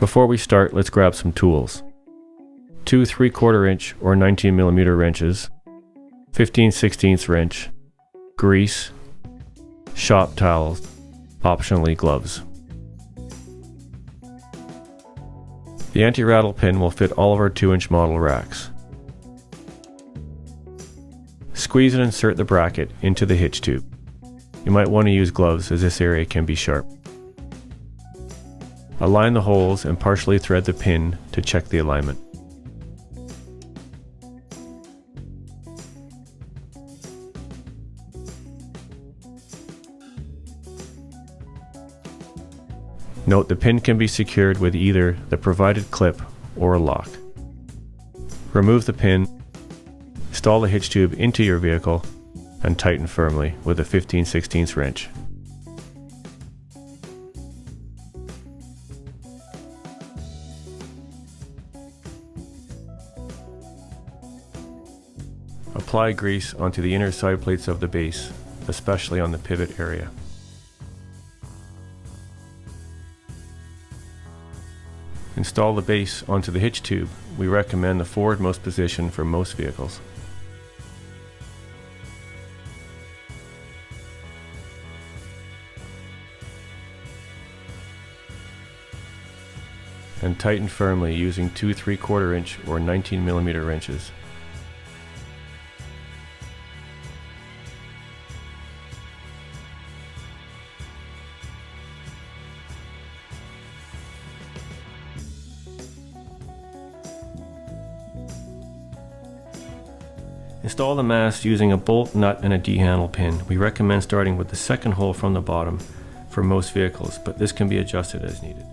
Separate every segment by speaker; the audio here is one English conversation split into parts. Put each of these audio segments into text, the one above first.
Speaker 1: Before we start, let's grab some tools. 2 3/4 inch or 19mm wrenches, 15/16 wrench, grease, shop towels, optionally gloves. The anti-rattle pin will fit all of our 2-inch model racks. Squeeze and insert the bracket into the hitch tube. You might want to use gloves as this area can be sharp. Align the holes and partially thread the pin to check the alignment. Note the pin can be secured with either the provided clip or a lock. Remove the pin, install the hitch tube into your vehicle, and tighten firmly with a 15/16 wrench. Apply grease onto the inner side plates of the base, especially on the pivot area. Install the base onto the hitch tube. We recommend the forwardmost position for most vehicles. And tighten firmly using 2 3/4 inch or 19mm wrenches. Install the mast using a bolt, nut, and a D-handle pin. We recommend starting with the second hole from the bottom for most vehicles, but this can be adjusted as needed.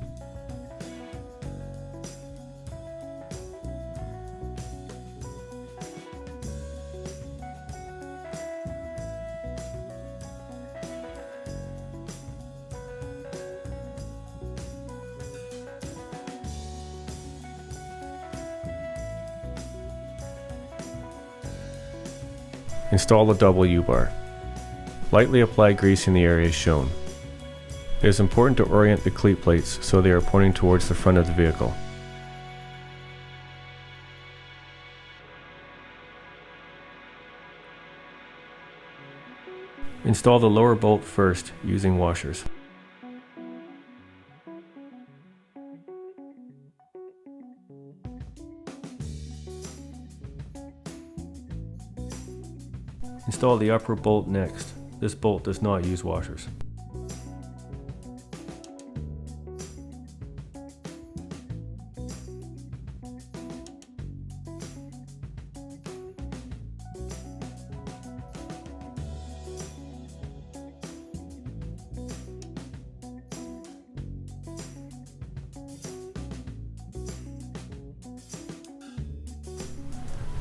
Speaker 1: Install the double U-bar. Lightly apply grease in the areas shown. It is important to orient the cleat plates so they are pointing towards the front of the vehicle. Install the lower bolt first using washers. Install the upper bolt next. This bolt does not use washers.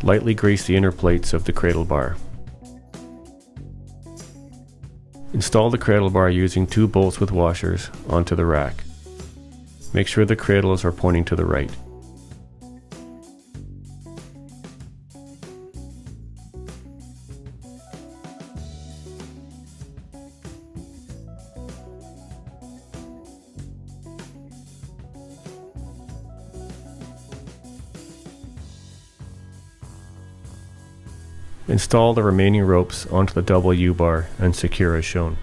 Speaker 1: Lightly grease the inner plates of the cradle bar. Install the cradle bar using 2 bolts with washers onto the rack. Make sure the cradles are pointing to the right. Install the remaining ropes onto the double U-bar and secure as shown.